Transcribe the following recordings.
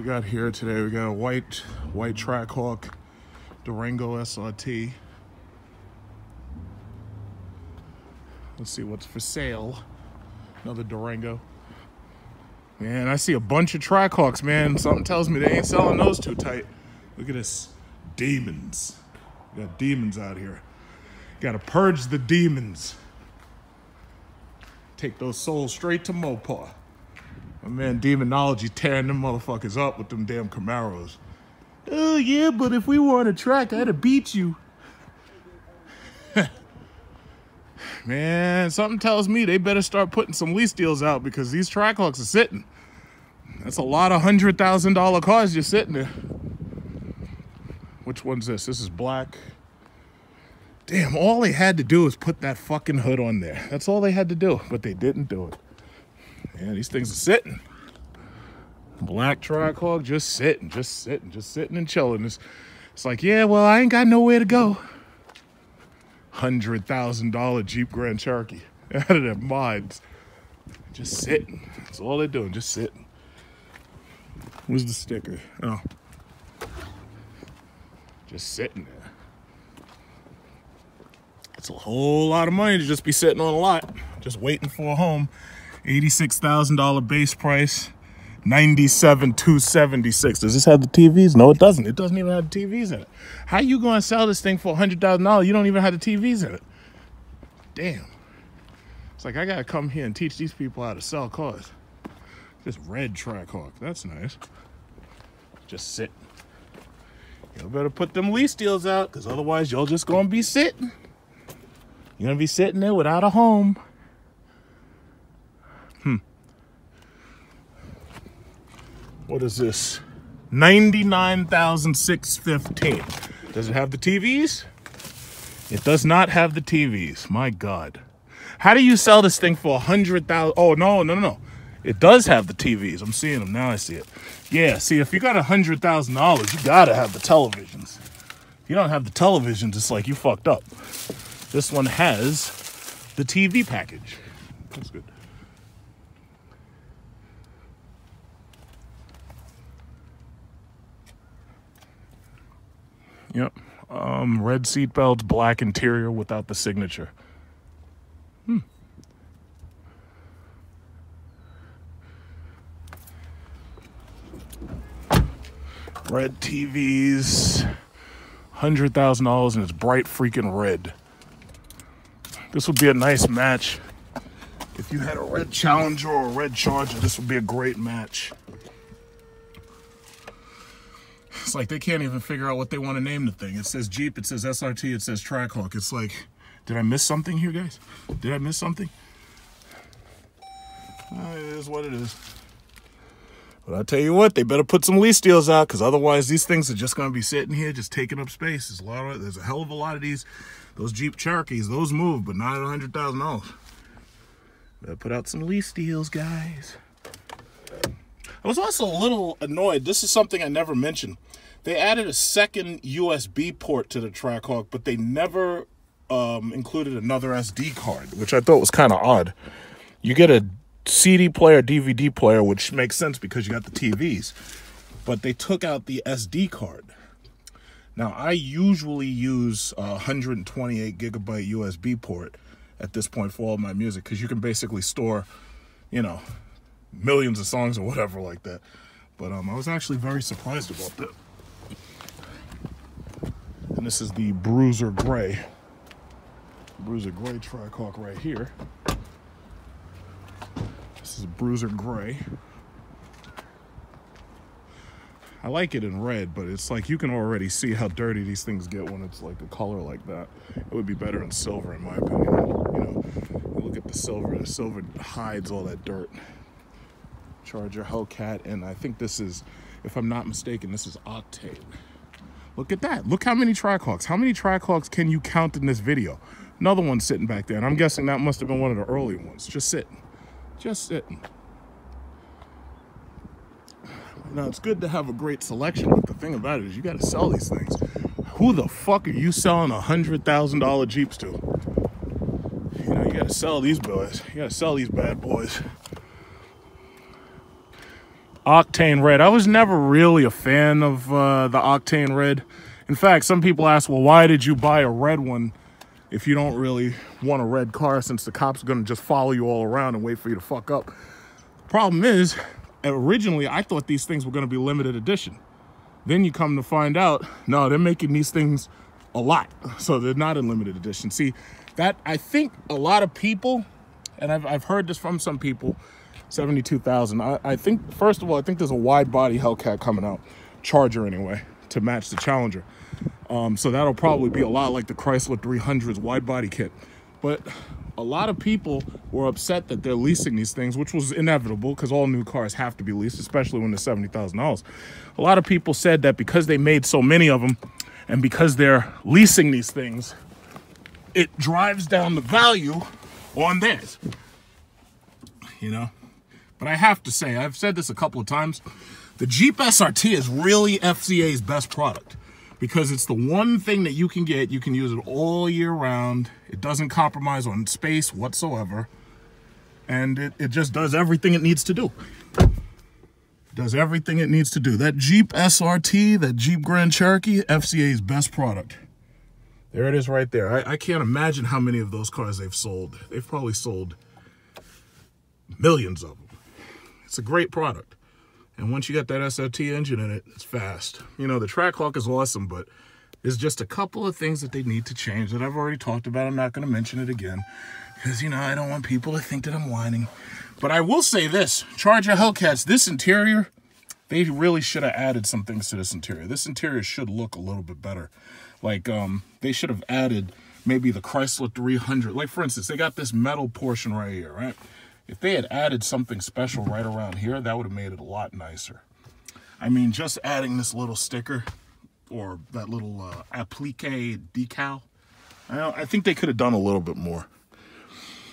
got here today? We got a white Trackhawk Durango SRT. Let's see what's for sale. Another Durango. Man, I see a bunch of Trackhawks, man. Something tells me they ain't selling those too tight. Look at this. Demons. We got demons out here. Gotta purge the demons. Take those souls straight to Mopar. My man Demonology tearing them motherfuckers up with them damn Camaros. Oh yeah, but if we were on a track, I'd have beat you. Man, something tells me they better start putting some lease deals out because these Trackhawks are sitting. That's a lot of $100,000 cars just sitting there. Which one's this? This is black. Damn, all they had to do was put that fucking hood on there. That's all they had to do, but they didn't do it. Yeah, these things are sitting. Black Trackhawk just sitting and chilling. It's like, yeah, well, I ain't got nowhere to go. $100,000 Jeep Grand Cherokee out of their minds. Just sitting. That's all they're doing, just sitting. Where's the sticker? Oh. Just sitting there. It's a whole lot of money to just be sitting on a lot, just waiting for a home. $86,000 base price, $97,276. Does this have the TVs? No, it doesn't. It doesn't even have the TVs in it. How you going to sell this thing for $100,000? You don't even have the TVs in it. Damn. It's like I got to come here and teach these people how to sell cars. This red Trackhawk, that's nice. Just sitting. You better put them lease deals out, because otherwise you're just going to be sitting. You're going to be sitting there without a home. What is this? $99,615. Does it have the TVs? It does not have the TVs. My God. How do you sell this thing for $100,000? Oh, no. It does have the TVs. I'm seeing them. Now I see it. Yeah, see, if you got $100,000, you got to have the televisions. If you don't have the televisions, it's like you fucked up. This one has the TV package. That's good. Yep. Red seat belts, black interior without the signature. Red TVs, $100,000, and it's bright freaking red. This would be a nice match. If you had a red Challenger or a red Charger, this would be a great match. It's like they can't even figure out what they want to name the thing. It says Jeep, it says SRT, it says Trackhawk. It's like, did I miss something here, guys? Did I miss something? It is what it is. But I tell you what, they better put some lease deals out, because otherwise these things are just going to be sitting here, just taking up space. There's a hell of a lot of those Jeep Cherokees. Those move, but not at $100,000. Better put out some lease deals, guys. I was also a little annoyed. This is something I never mentioned. They added a second USB port to the Trackhawk, but they never included another SD card, which I thought was kind of odd. You get a CD player, DVD player, which makes sense because you got the TVs, but they took out the SD card. Now, I usually use a 128 gigabyte USB port at this point for all my music, because you can basically store, you know, millions of songs or whatever like that. But I was actually very surprised about that. And this is the Bruiser Gray Trackhawk right here. This is a Bruiser Gray. I like it in red, but it's like you can already see how dirty these things get when it's like a color like that. It would be better in silver, in my opinion. You know, look at the silver. The silver hides all that dirt. Charger, Hellcat, and I think this is, if I'm not mistaken, this is Octane. Look at that. Look how many Trackhawks. How many Trackhawks can you count in this video? Another one sitting back there, and I'm guessing that must have been one of the early ones. Just sitting. Just sitting. Now, it's good to have a great selection, but the thing about it is you got to sell these things. Who the fuck are you selling $100,000 Jeeps to? You know, you got to sell these boys. You got to sell these bad boys. Octane red. I was never really a fan of the Octane red. In fact, some people ask, well, why did you buy a red one if you don't really want a red car, since the cops are going to just follow you all around and wait for you to fuck up? Problem is, originally, I thought these things were going to be limited edition. Then you come to find out, no, they're making these things a lot. So they're not in limited edition. See, that, I think a lot of people, and I've heard this from some people, 72,000. I think, first of all, I think there's a wide body Hellcat coming out, Charger anyway, to match the Challenger. So that'll probably be a lot like the Chrysler 300's wide body kit. But a lot of people were upset that they're leasing these things, which was inevitable because all new cars have to be leased, especially when they're $70,000. A lot of people said that because they made so many of them and because they're leasing these things, it drives down the value on theirs, you know? But I have to say, I've said this a couple of times, the Jeep SRT is really FCA's best product because it's the one thing that you can get. You can use it all year round. It doesn't compromise on space whatsoever. And it just does everything it needs to do. Does everything it needs to do. That Jeep SRT, that Jeep Grand Cherokee, FCA's best product. There it is right there. I can't imagine how many of those cars they've sold. They've probably sold millions of them. It's a great product. And once you got that SRT engine in it, it's fast. You know, the Trackhawk is awesome, but there's just a couple of things that they need to change that I've already talked about. I'm not going to mention it again because, you know, I don't want people to think that I'm whining. But I will say this, Charger Hellcats, this interior, they really should have added some things to this interior. This interior should look a little bit better. Like, they should have added maybe the Chrysler 300. Like, for instance, they got this metal portion right here, right? If they had added something special right around here, that would have made it a lot nicer. I mean, just adding this little sticker or that little applique decal, I think they could have done a little bit more.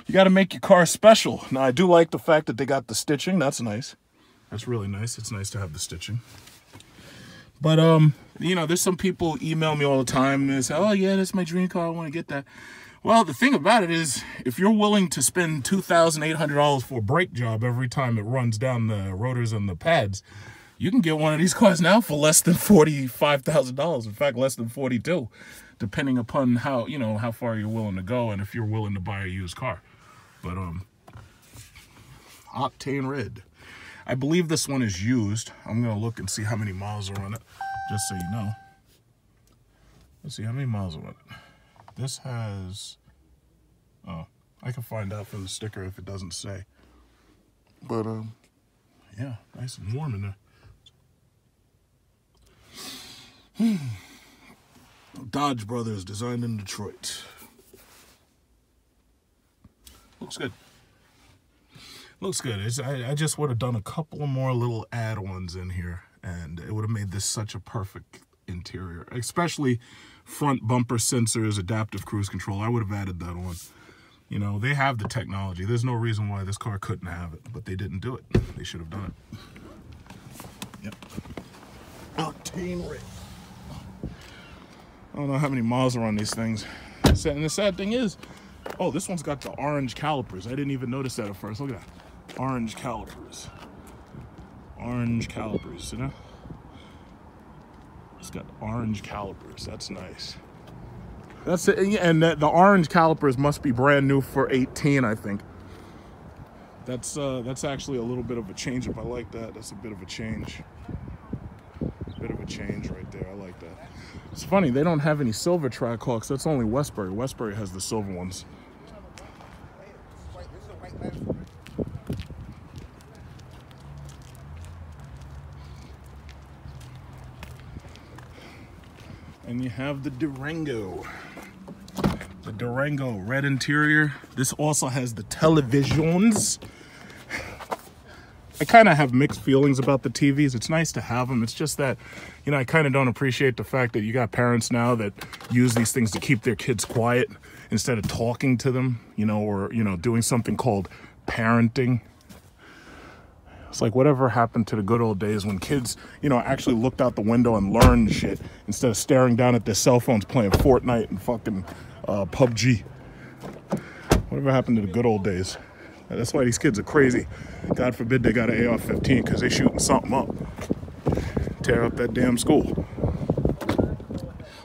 You got to make your car special. Now, I do like the fact that they got the stitching. That's nice. That's really nice. It's nice to have the stitching. But, you know, there's some people email me all the time and they say, oh, yeah, that's my dream car. I want to get that. Well, the thing about it is, if you're willing to spend $2,800 for a brake job every time it runs down the rotors and the pads, you can get one of these cars now for less than $45,000. In fact, less than $42,000, depending upon how, you know, how far you're willing to go and if you're willing to buy a used car. But, Octane Red. I believe this one is used. I'm going to look and see how many miles are on it, just so you know. Let's see how many miles are on it. This has, oh, I can find out from the sticker if it doesn't say. But, yeah, nice and warm in there. Dodge Brothers, designed in Detroit. Looks good. Looks good. I just would have done a couple more little add-ons in here, and it would have made this such a perfect interior, especially front bumper sensors, adaptive cruise control. I would have added that on. You know, they have the technology. There's no reason why this car couldn't have it, but they didn't do it. They should have done it. Yep. Octane Red. I don't know how many miles are on these things. And the sad thing is, oh, this one's got the orange calipers. I didn't even notice that at first. Look at that. Orange calipers. Orange calipers, you know? It's got orange calipers. That's nice. That's it. And the orange calipers must be brand new for 18, I think. That's actually a little bit of a change up. I like that. That's a bit of a change. Bit of a change right there. I like that. It's funny, they don't have any silver Trackhawks. That's only Westbury. Westbury has the silver ones. And you have the Durango. The Durango red interior. This also has the televisions. I kind of have mixed feelings about the TVs. It's nice to have them. It's just that, you know, I kind of don't appreciate the fact that you got parents now that use these things to keep their kids quiet instead of talking to them, you know, or, you know, doing something called parenting. It's like whatever happened to the good old days when kids, you know, actually looked out the window and learned shit instead of staring down at their cell phones playing Fortnite and fucking PUBG. Whatever happened to the good old days? That's why these kids are crazy. God forbid they got an AR-15 because they shooting something up. Tear up that damn school.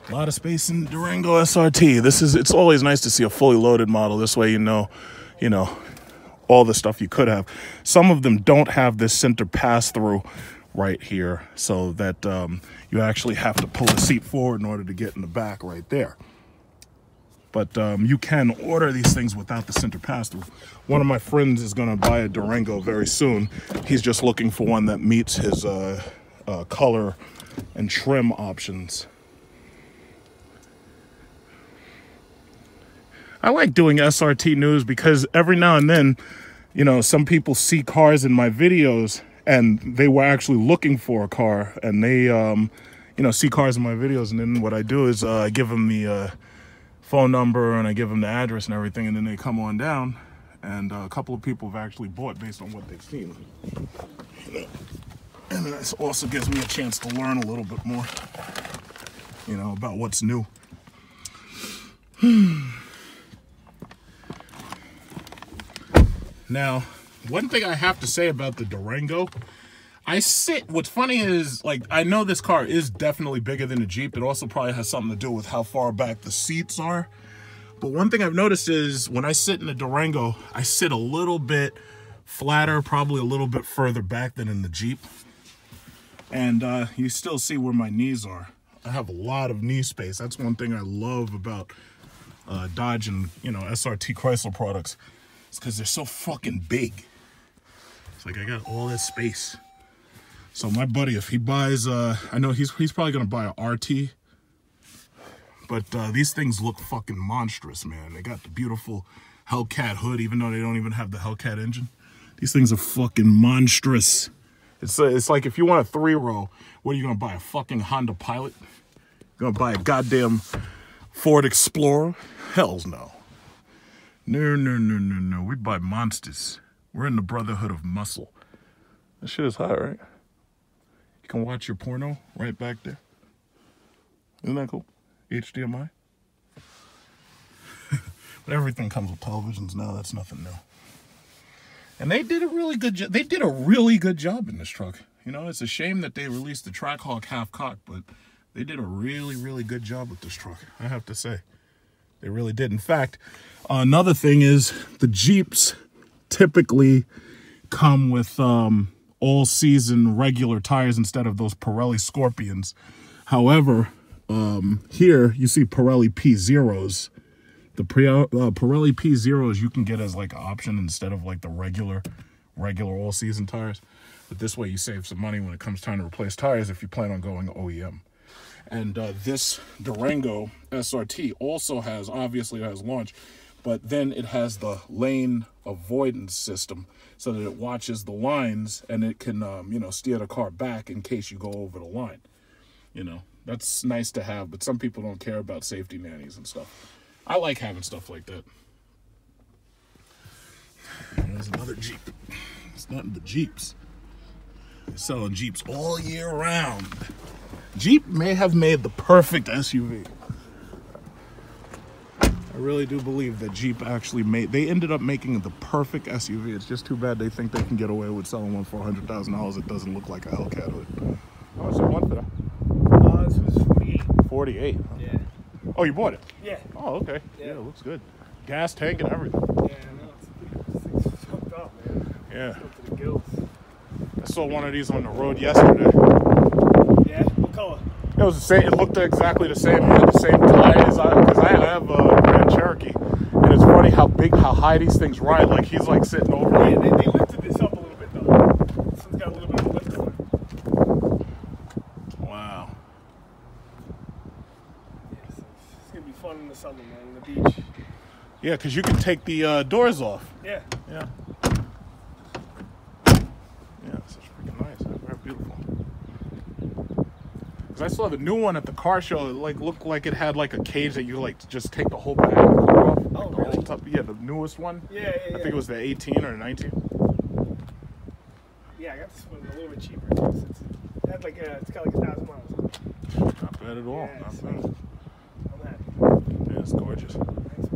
A lot of space in the Durango SRT. It's always nice to see a fully loaded model. This way you know, all the stuff you could have. Some of them don't have this center pass-through right here, so that you actually have to pull the seat forward in order to get in the back right there. But you can order these things without the center pass-through. One of my friends is going to buy a Durango very soon. He's just looking for one that meets his color and trim options. I like doing SRT news because every now and then, some people see cars in my videos and they were actually looking for a car, and they, see cars in my videos, and then what I do is I give them the phone number and I give them the address and everything, and then they come on down, and a couple of people have actually bought based on what they've seen. And this also gives me a chance to learn a little bit more, about what's new. Now, one thing I have to say about the Durango, what's funny is, I know this car is definitely bigger than a Jeep. It also probably has something to do with how far back the seats are. But one thing I've noticed is when I sit in the Durango, I sit a little bit flatter, probably a little bit further back than in the Jeep. And you still see where my knees are. I have a lot of knee space. That's one thing I love about Dodge and, SRT Chrysler products. It's because they're so fucking big. It's like I got all this space. So my buddy, if he buys, I know he's probably going to buy an RT. But these things look fucking monstrous, man. They got the beautiful Hellcat hood, even though they don't even have the Hellcat engine. These things are fucking monstrous. It's like if you want a 3-row, what are you going to buy, a fucking Honda Pilot? You're going to buy a goddamn Ford Explorer? Hells no. No. We buy monsters. We're in the brotherhood of muscle. That shit is hot, right? You can watch your porno right back there. Isn't that cool? HDMI. But everything comes with televisions now. That's nothing new. And they did a really good job. They did a really good job in this truck. It's a shame that they released the Trackhawk half-cock, but they did a really, really good job with this truck, I have to say. They really did. In fact, another thing is the Jeeps typically come with all-season regular tires instead of those Pirelli Scorpions. However, here you see Pirelli P0s. The Pirelli P0s you can get as an option instead of the regular all-season tires. But this way you save some money when it comes time to replace tires if you plan on going OEM. And this Durango SRT also obviously has launch, but then it has the lane avoidance system so that it watches the lines and it can, steer the car back in case you go over the line. That's nice to have, but some people don't care about safety nannies and stuff. I like having stuff like that. There's another Jeep. It's nothing but Jeeps. They're selling Jeeps all year round. Jeep may have made the perfect SUV. I really do believe that Jeep actually they ended up making the perfect SUV. It's just too bad they think they can get away with selling one for $100,000 that doesn't look like a Hellcat hood. How much did you want for that? This was 48. 48? Yeah. Oh, you bought it? Yeah. Oh, okay. Yeah, it looks good. Gas tank and everything. Yeah, no, it's fucked up, man. Yeah. Up to the gills. I saw one of these on the road yesterday. Yeah? What color? It was the same. It looked exactly the same. It had the same tires. Because I have a Grand Cherokee, and it's funny how high these things ride. He's sitting over. Yeah, they lifted this up a little bit though. This one's got a little bit of lift on it. Wow. Yeah, so it's gonna be fun in the summer, man, on the beach. Yeah, because you can take the doors off. Yeah. Yeah. Yeah, it's freaking nice. Very beautiful. Because I saw the new one at the car show. It looked like it had a cage that you just take the whole back of the car off. Oh, really? Yeah, the newest one. Yeah. I think it was the 18 or 19. Yeah, I got this one a little bit cheaper. It's got 1,000 miles. Not bad at all. Yeah, Not bad. I'm happy. Yeah, it's gorgeous. Thanks.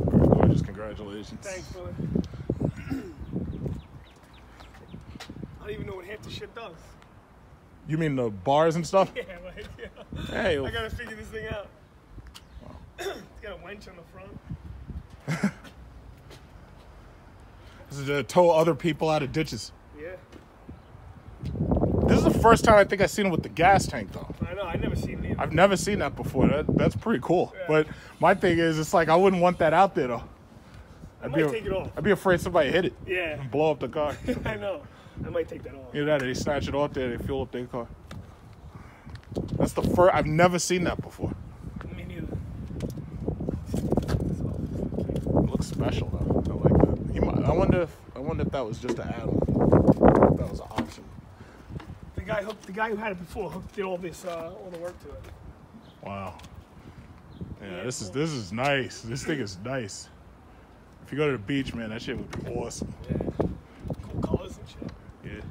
Very gorgeous. Congratulations. Thanks, brother. don't even know what half the shit does. You mean the bars and stuff? Yeah, like, yeah. Hey. I gotta figure this thing out. It's got a winch on the front. This is to tow other people out of ditches. Yeah. This is the first time I think I've seen it with the gas tank, though. I know, I've never seen it either. I've never seen that before. That's pretty cool. Yeah. But my thing is, it's like I wouldn't want that out there, though. I might take it off. I'd be afraid somebody hit it. Yeah. And blow up the car. I know. I might take that off. You know that they snatch it off there, they fuel up their car. That's the first. I've never seen that before. Me neither. It looks special though. I like that. I wonder if that was just an add-on. If that was an option. The guy who had it before did all this, all the work to it. Wow. Yeah, this is nice. This thing is nice. If you go to the beach, man, that shit would be awesome. Yeah. Cool colors and shit. Yeah.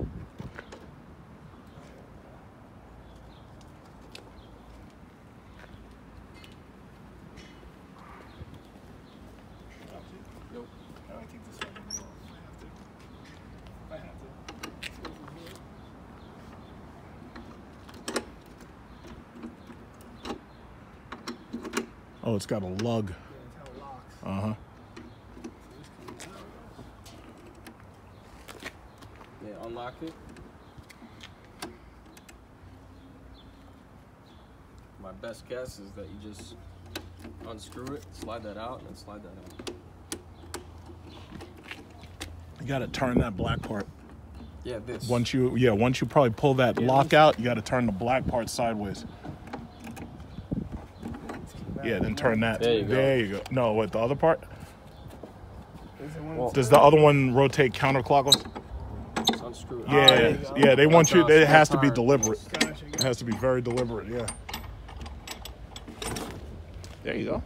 Nope. I don't think this one will be off. I have to. Oh, it's got a lug. Yeah, that's how it locks. Uh-huh. Yeah, unlock it. My best guess is that you just unscrew it, slide that out, and then slide that out. You gotta turn that black part. Yeah, this. Once you probably pull that lock out, you gotta turn the black part sideways. Yeah, then turn that. There you go. There you go. No, what, the other part? Is it one Well, Does the other one rotate counterclockwise? Just unscrew it. Yeah, there you go. yeah. They want you. It has to be That's deliberate. Gotcha. It has to be very deliberate. Yeah. There you go.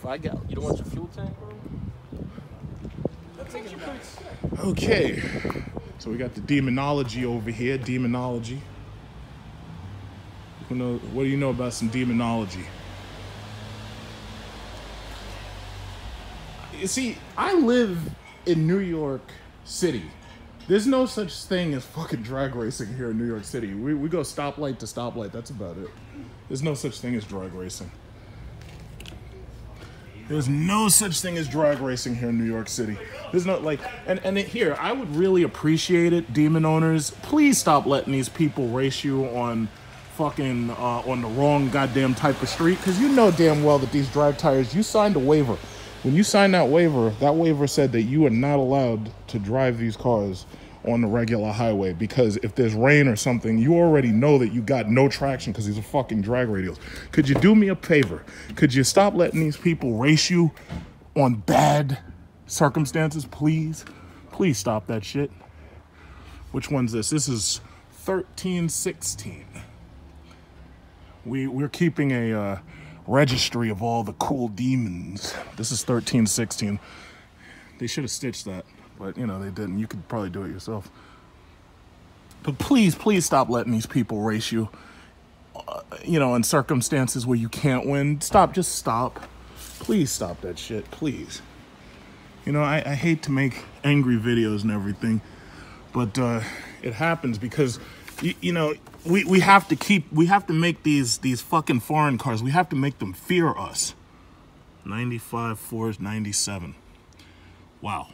5 gallons. You don't want your fuel tank, bro? Okay. So we got the demonology over here. Demonology. What do you know about some demonology? You see, I live in New York City. There's no such thing as fucking drag racing here in New York City. We go stoplight to stoplight. That's about it. There's no such thing as drag racing. There's no such thing as drag racing here in New York City. There's not like, here, I would really appreciate it, demon owners. Please stop letting these people race you on fucking, on the wrong goddamn type of street. Because you know damn well that these drag tires, you signed a waiver. When you signed that waiver said that you are not allowed to drive these cars on the regular highway, because if there's rain or something, you already know that you got no traction because these are fucking drag radials. Could you do me a favor? Could you stop letting these people race you on bad circumstances, please? Please stop that shit. Which one's this? This is 1316. We're keeping a registry of all the cool demons. This is 1316. They should have stitched that, but you know, they didn't. You could probably do it yourself. But please, please stop letting these people race you, you know, in circumstances where you can't win. Stop, just stop. Please stop that shit, please. You know, I hate to make angry videos and everything, but it happens because, you know, we have to make these fucking foreign cars, we have to make them fear us. 95, 4, 97. Wow.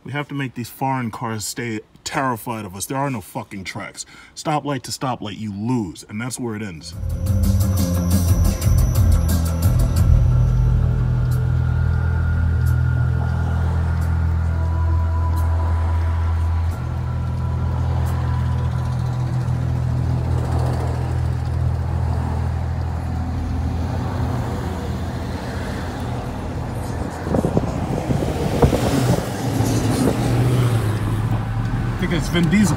We have to make these foreign cars stay terrified of us. There are no fucking tracks. Stoplight to stoplight, you lose, and that's where it ends. I think it's Vin Diesel.